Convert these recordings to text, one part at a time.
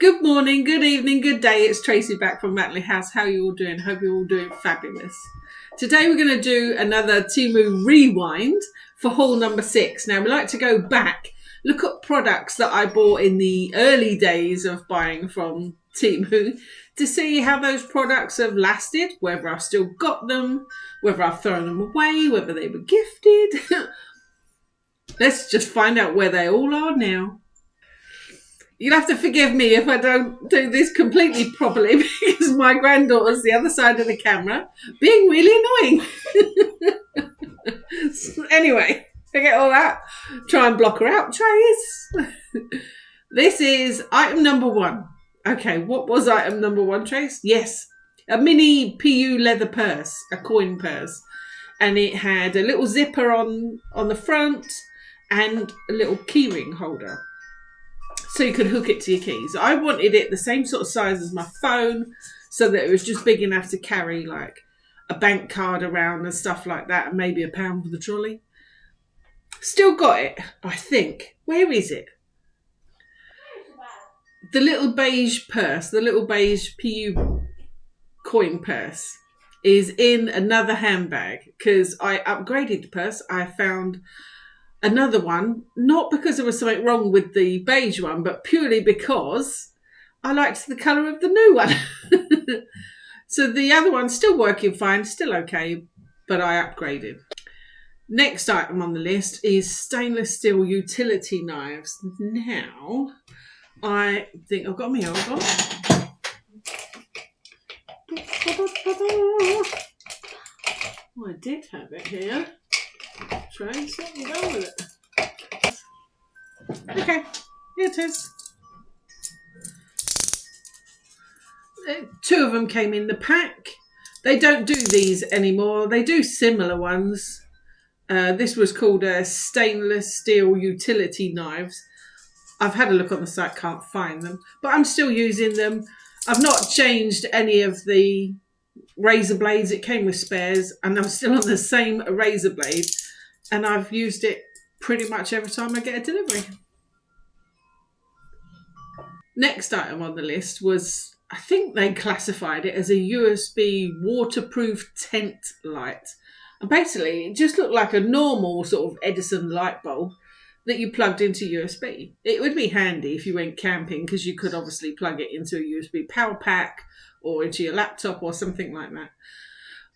Good morning, good evening, good day. It's Tracy back from Matley House. How are you all doing? Hope you're all doing fabulous. Today we're going to do another Temu rewind for haul number 6. Now we like to go back, look at products that I bought in the early days of buying from Temu to see how those products have lasted, whether I've still got them, whether I've thrown them away, whether they were gifted. Let's just find out where they all are now. You'll have to forgive me if I don't do this completely properly because my granddaughter's the other side of the camera being really annoying. Anyway, forget all that. Try and block her out, Trace. This is item number 1. Okay, what was item number 1, Trace? Yes, a mini PU leather purse, a coin purse. And it had a little zipper on the front and a little keyring holder. So you could hook it to your keys. I wanted it the same sort of size as my phone so that it was just big enough to carry like a bank card around and stuff like that and maybe £1 for the trolley. Still got it, I think. Where is it? The little beige purse, the little beige PU coin purse is in another handbag because I upgraded the purse. I found another one, not because there was something wrong with the beige one, but purely because I liked the colour of the new one. So the other one's still working fine, still okay, but I upgraded. Next item on the list is stainless steel utility knives. Now, I think I've got me over. Oh, I did have it here. Trace, let me go with it. Okay, here it is. 2 of them came in the pack. They don't do these anymore. They do similar ones. This was called a stainless steel utility knives. I've had a look on the site, can't find them, but I'm still using them. I've not changed any of the razor blades. It came with spares and I'm still on the same razor blade. And I've used it pretty much every time I get a delivery. Next item on the list was, I think they classified it as a USB waterproof tent light. And basically, it just looked like a normal sort of Edison light bulb that you plugged into USB. It would be handy if you went camping because you could obviously plug it into a USB power pack or into your laptop or something like that.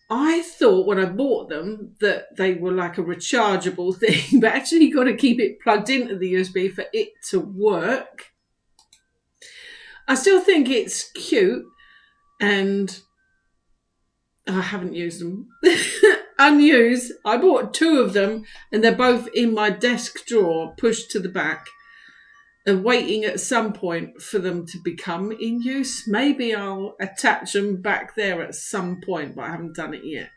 I thought when I bought them that they were like a rechargeable thing, but actually you've got to keep it plugged into the USB for it to work. I still think it's cute and I haven't used them. Unused. I bought 2 of them and they're both in my desk drawer pushed to the back and waiting at some point for them to become in use. Maybe I'll attach them back there at some point, but I haven't done it yet.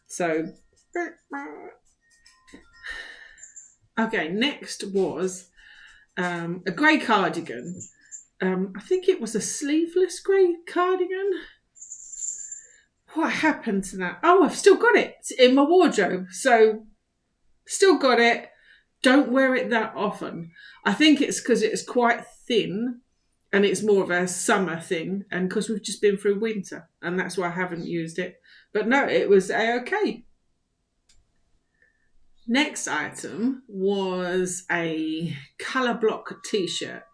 So, okay, next was a grey cardigan. I think it was a sleeveless grey cardigan. What happened to that? Oh, I've still got it. It's in my wardrobe. So, still got it. Don't wear it that often. I think it's because it's quite thin and it's more of a summer thing and because we've just been through winter and that's why I haven't used it. But no, it was a-okay. Next item was a colour block t-shirt.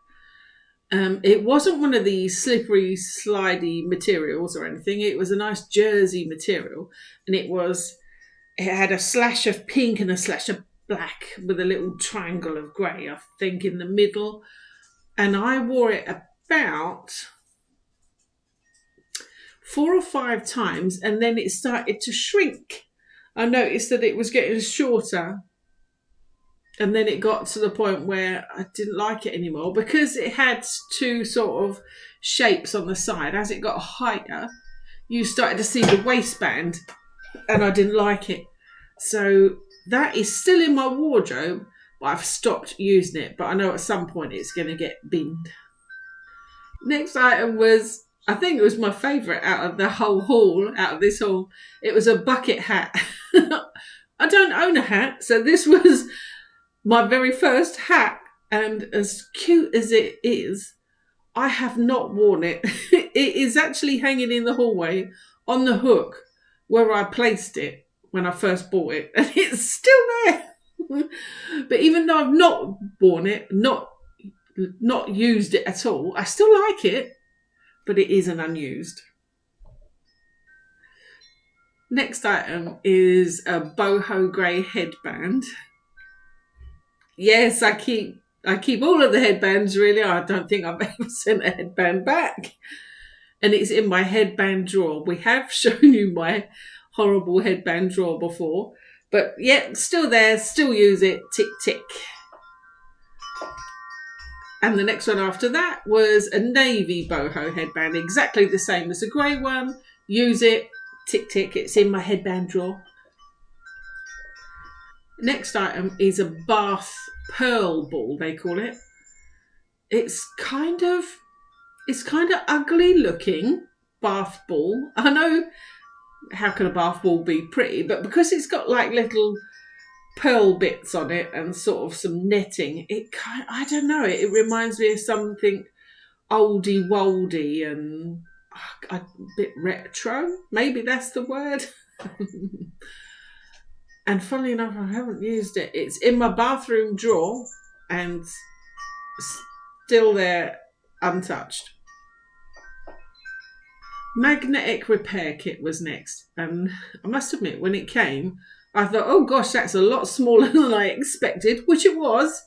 It wasn't one of the slippery, slidey materials or anything. It was a nice jersey material and it had a slash of pink and a slash of black with a little triangle of grey, I think, in the middle. And I wore it about 4 or 5 times and then it started to shrink. I noticed that it was getting shorter and then it got to the point where I didn't like it anymore because it had 2 sort of shapes on the side. As it got higher, you started to see the waistband and I didn't like it. So that is still in my wardrobe, but I've stopped using it. But I know at some point it's going to get binned. Next item was, I think it was my favourite out of the whole haul, out of this haul. It was a bucket hat. I don't own a hat, so this was my very first hat. And as cute as it is, I have not worn it. It is actually hanging in the hallway on the hook where I placed it when I first bought it, and it's still there. But even though I've not worn it, not used it at all, I still like it, but it isn't unused. Next item is a boho grey headband. Yes, I keep all of the headbands, really. I don't think I've ever sent a headband back. And it's in my headband drawer. We have shown you my horrible headband drawer before. But yeah, still there, still use it, tick, tick. And the next one after that was a navy boho headband, exactly the same as the grey one. Use it, tick, tick, it's in my headband drawer. Next item is a bath pearl ball, they call it. It's kind of ugly looking bath ball. I know, how can a bath ball be pretty? But because it's got like little pearl bits on it and sort of some netting, I don't know, it reminds me of something oldie woldy and a bit retro. Maybe that's the word. And funnily enough, I haven't used it. It's in my bathroom drawer and still there, untouched. Magnetic repair kit was next. And I must admit, when it came, I thought, oh gosh, that's a lot smaller than I expected, which it was.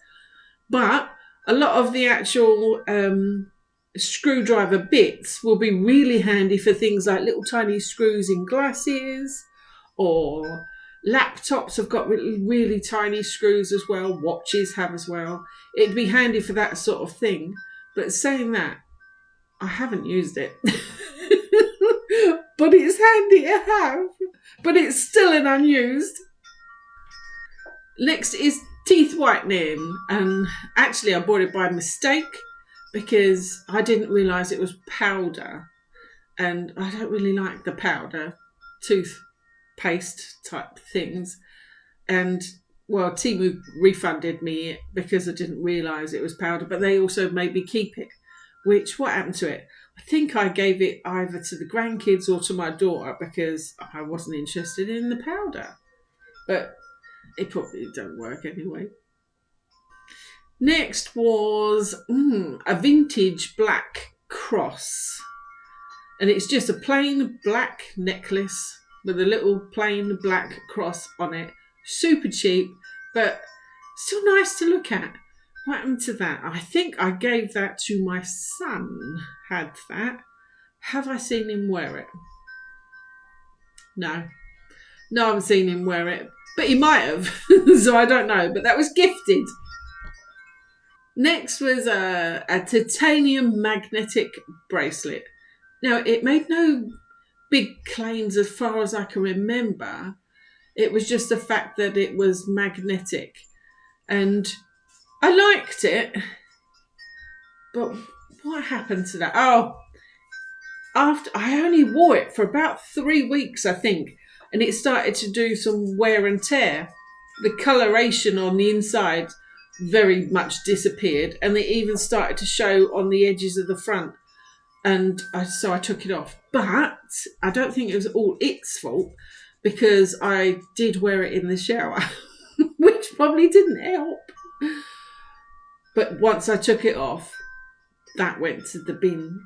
But a lot of the actual screwdriver bits will be really handy for things like little tiny screws in glasses, or laptops have got really tiny screws as well. Watches have as well. It'd be handy for that sort of thing. But saying that, I haven't used it. But it's handy to have. But it's still an unused. Next is teeth whitening. And actually I bought it by mistake because I didn't realise it was powder. And I don't really like the powder toothpaste type things. And well, Temu refunded me it because I didn't realise it was powder, but they also made me keep it. Which, what happened to it? I think I gave it either to the grandkids or to my daughter because I wasn't interested in the powder. But it probably don't work anyway. Next was a vintage black cross. And it's just a plain black necklace with a little plain black cross on it. Super cheap, but still nice to look at. What happened to that? I think I gave that to my son, had that. Have I seen him wear it? No, I haven't seen him wear it, but he might have, so I don't know, but that was gifted. Next was a titanium magnetic bracelet. Now, it made no big claims as far as I can remember. It was just the fact that it was magnetic. And I liked it. But what happened to that? Oh, after I only wore it for about 3 weeks, I think. And it started to do some wear and tear. The coloration on the inside very much disappeared. And they even started to show on the edges of the front. And so I took it off. But I don't think it was all its fault because I did wear it in the shower, which probably didn't help. But once I took it off, that went to the bin.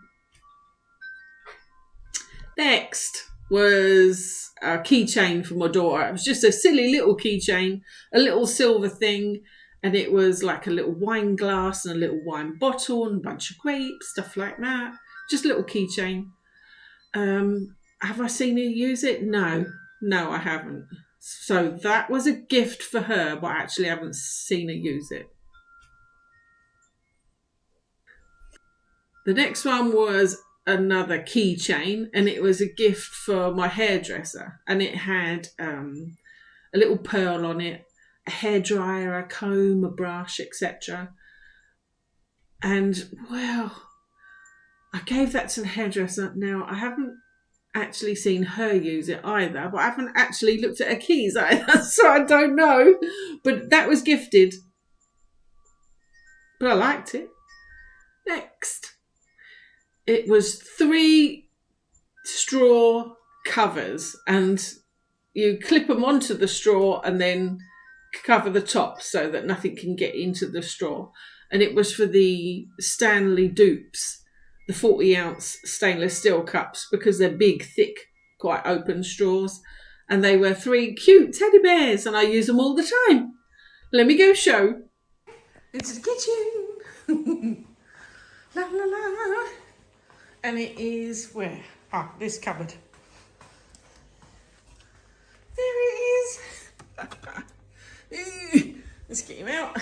Next was a keychain for my daughter. It was just a silly little keychain, a little silver thing. And it was like a little wine glass and a little wine bottle and a bunch of grapes, stuff like that. Just a little keychain. Have I seen her use it? No, I haven't. So that was a gift for her, but I actually haven't seen her use it. The next one was another keychain, and it was a gift for my hairdresser. And it had a little pearl on it, a hairdryer, a comb, a brush, etc. And, well, I gave that to the hairdresser. Now, I haven't actually seen her use it either, but I haven't actually looked at her keys either, so I don't know. But that was gifted. But I liked it. Next it was 3 straw covers, and you clip them onto the straw and then cover the top so that nothing can get into the straw. And it was for the Stanley dupes, the 40-ounce stainless steel cups, because they're big, thick, quite open straws. And they were 3 cute teddy bears, and I use them all the time. Let me go show. Into the kitchen. La la la. And it is where? This cupboard. There it is. Let's get him out.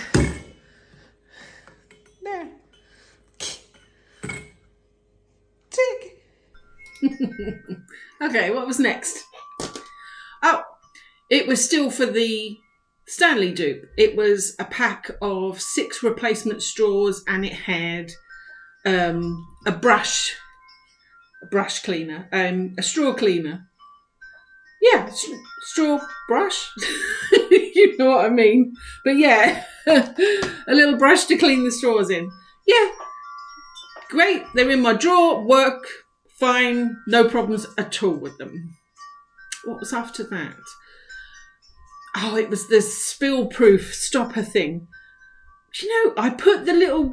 There. Tick. Okay, what was next? Oh, it was still for the Stanley dupe. It was a pack of 6 replacement straws, and it had a brush cleaner, a straw cleaner. Yeah, straw brush. You know what I mean. But yeah, a little brush to clean the straws in. Yeah, great. They're in my drawer, work fine, no problems at all with them. What was after that? Oh, it was the spill-proof stopper thing. Do you know, I put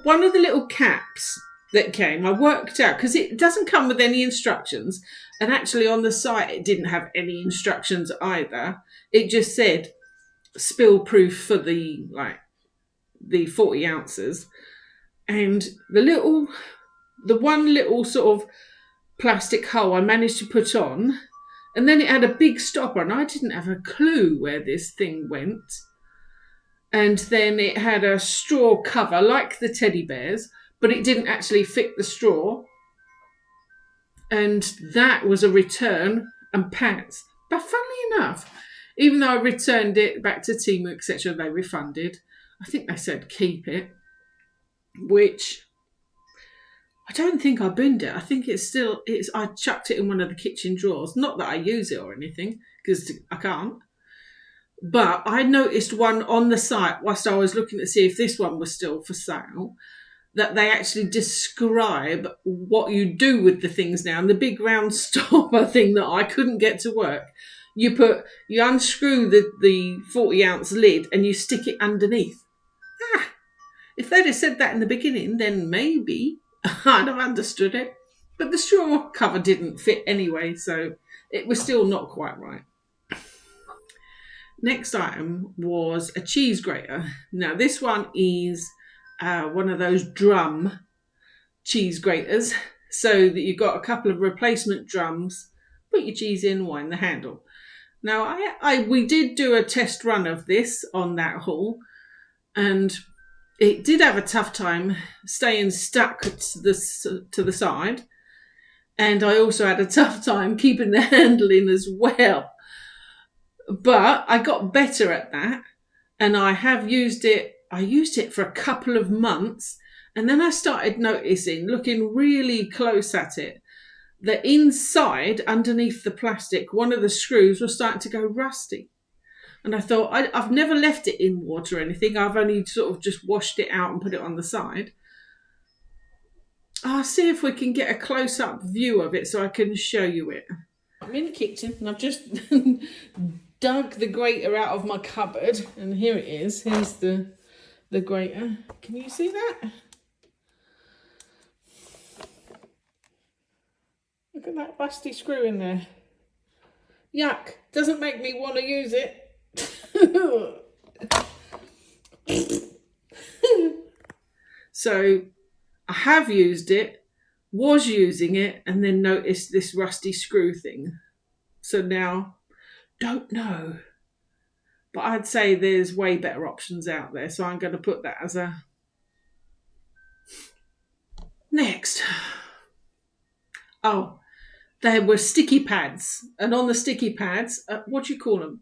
one of the little caps that came, I worked out, because it doesn't come with any instructions, and actually on the site it didn't have any instructions either. It just said spill-proof for the 40 ounces, and the one little sort of plastic hole I managed to put on, and then it had a big stopper, and I didn't have a clue where this thing went. And then it had a straw cover like the teddy bears, but it didn't actually fit the straw. And that was a return and pants. But funnily enough, even though I returned it back to Temu, etc., they refunded. I think they said keep it, which I don't think I binned it. I think I chucked it in one of the kitchen drawers. Not that I use it or anything, because I can't. But I noticed one on the site whilst I was looking to see if this one was still for sale, that they actually describe what you do with the things now. And the big round stopper thing that I couldn't get to work, you unscrew the 40-ounce lid and you stick it underneath. If they'd have said that in the beginning, then maybe I'd have understood it. But the straw cover didn't fit anyway, so it was still not quite right. Next item was a cheese grater. Now this one is one of those drum cheese graters, so that you've got a couple of replacement drums, put your cheese in, wind the handle. Now we did do a test run of this on that haul, and it did have a tough time staying stuck to the side, and I also had a tough time keeping the handle in as well. But I got better at that, and I have used it. I used it for a couple of months, and then I started noticing, looking really close at it, that inside, underneath the plastic, one of the screws was starting to go rusty. And I thought, I've never left it in water or anything. I've only sort of just washed it out and put it on the side. I'll see if we can get a close-up view of it so I can show you it. I'm in the kitchen, and I've just dug the grater out of my cupboard, and here it is. Here's the grater. Can you see that? Look at that rusty screw in there. Yuck. Doesn't make me want to use it. So I have used it, was using it, and then noticed this rusty screw thing. So now, don't know. But I'd say there's way better options out there. So I'm going to put that as a... Next. Oh, there were sticky pads. And on the sticky pads, what do you call them?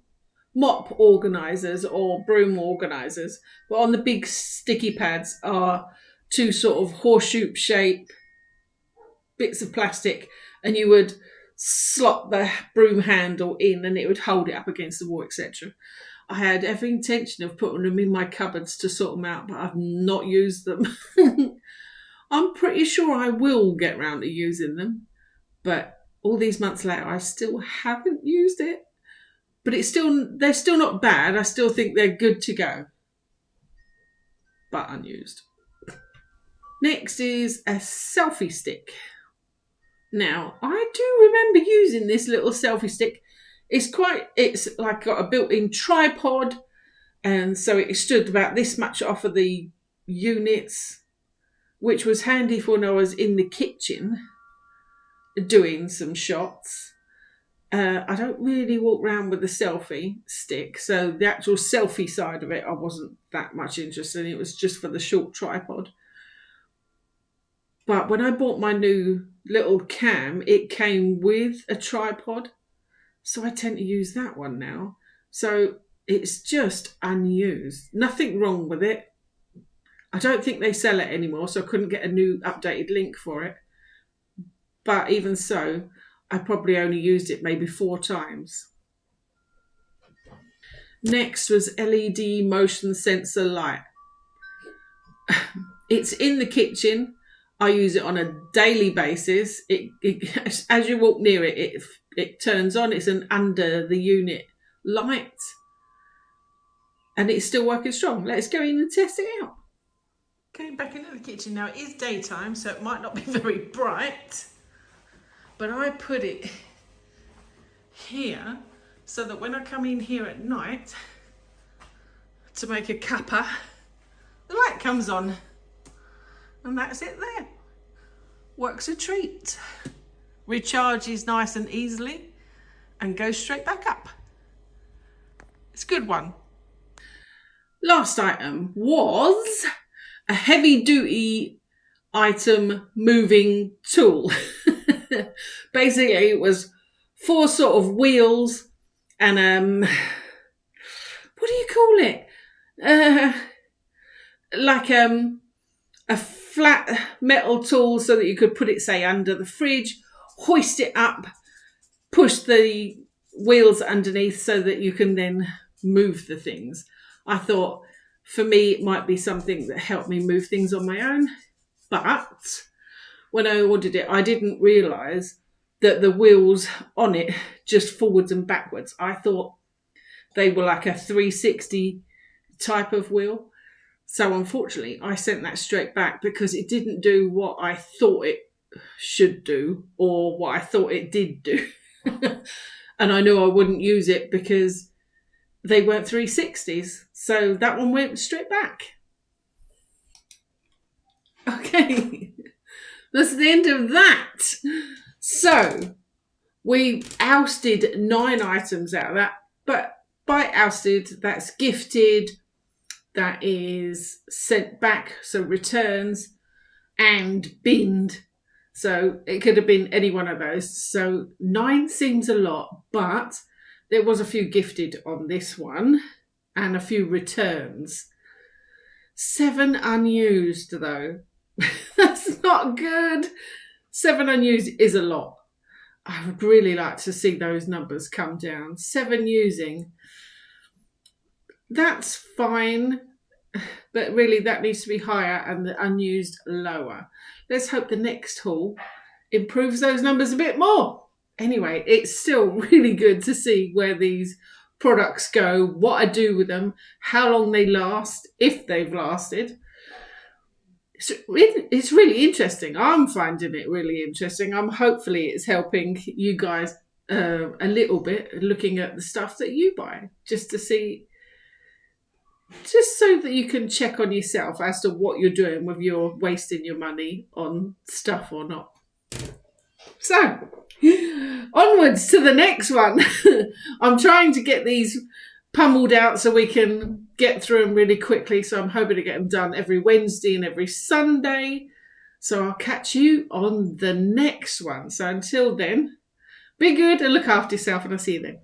Mop organisers or broom organisers. But on the big sticky pads are 2 sort of horseshoe shape bits of plastic, and you would slot the broom handle in and it would hold it up against the wall, etc. I had every intention of putting them in my cupboards to sort them out, but I've not used them. I'm pretty sure I will get round to using them, but all these months later, I still haven't used it. But they're still not bad. I still think they're good to go, but unused. Next is a selfie stick. Now, I do remember using this little selfie stick. It's like got a built-in tripod, and so it stood about this much off of the units, which was handy for when I was in the kitchen doing some shots. I don't really walk around with the selfie stick, so the actual selfie side of it I wasn't that much interested in. It was just for the short tripod. But when I bought my new little cam, it came with a tripod, so I tend to use that one now. So it's just unused. Nothing wrong with it. I don't think they sell it anymore, so I couldn't get a new updated link for it. But even so, I probably only used it maybe 4 times. Next was LED motion sensor light. It's in the kitchen. I use it on a daily basis. It as you walk near it, it turns on. It's an under the unit light, and it's still working strong. Let's go in and test it out. Okay, back into the kitchen now. It is daytime, so it might not be very bright, but I put it here so that when I come in here at night to make a cuppa, the light comes on, and that's it there. Works a treat. Recharges nice and easily and goes straight back up. It's a good one. Last item was a heavy duty item moving tool. Basically it was 4 sort of wheels and what do you call it? Like a flat metal tool so that you could put it, say, under the fridge, hoist it up, push the wheels underneath so that you can then move the things. I thought for me it might be something that helped me move things on my own, but when I ordered it, I didn't realise that the wheels on it just forwards and backwards. I thought they were like a 360 type of wheel. So unfortunately, I sent that straight back because it didn't do what I thought it should do or what I thought it did do. And I knew I wouldn't use it because they weren't 360s. So that one went straight back. Okay, that's the end of that. So we ousted 9 items out of that. But by ousted, that's gifted, that is sent back, so returns, and binned. So it could have been any one of those. So 9 seems a lot, but there was a few gifted on this one and a few returns. 7 unused though. That's not good. 7 unused is a lot. I would really like to see those numbers come down. 7 using. That's fine, but really that needs to be higher and the unused lower. Let's hope the next haul improves those numbers a bit more. Anyway, it's still really good to see where these products go, what I do with them, how long they last, if they've lasted. It's really interesting. I'm finding it really interesting. Hopefully it's helping you guys a little bit, looking at the stuff that you buy, just to see, just so that you can check on yourself as to what you're doing, whether you're wasting your money on stuff or not. So, onwards to the next one. I'm trying to get these pummeled out so we can get through them really quickly. So I'm hoping to get them done every Wednesday and every Sunday. So I'll catch you on the next one. So until then, be good and look after yourself, and I'll see you then.